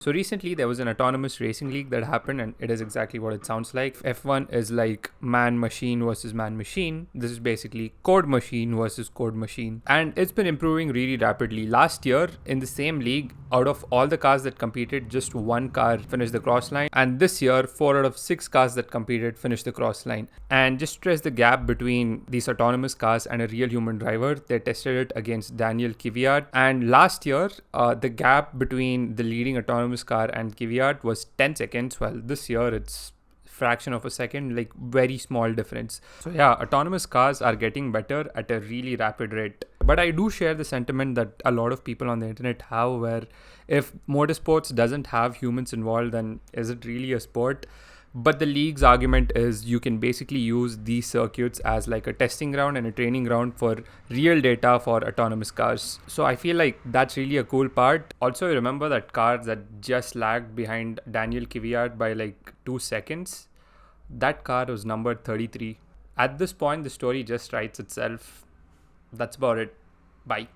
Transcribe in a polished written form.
So recently there was an autonomous racing league that happened, and it is exactly what it sounds like. F1 is like man machine versus man machine. This is basically code machine versus code machine. And it's been improving really rapidly. Last year in the same league, out of all the cars that competed, just one car finished the cross line. And this year, 4 out of 6 cars that competed finished the cross line. And just to stress the gap between these autonomous cars and a real human driver, they tested it against Daniel Kvyat. And last year, the gap between the leading autonomous car and Kvyat was 10 seconds, while this year it's fraction of a second, like very small difference. So yeah, autonomous cars are getting better at a really rapid rate. But I do share the sentiment that a lot of people on the internet have, where if motorsports doesn't have humans involved, then is it really a sport? But the league's argument is you can basically use these circuits as like a testing ground and a training ground for real data for autonomous cars. So I feel like that's really a cool part. Also, I remember that car that just lagged behind Daniel Kvyat by like 2 seconds. That car was number 33. At this point, the story just writes itself. That's about it. Bye.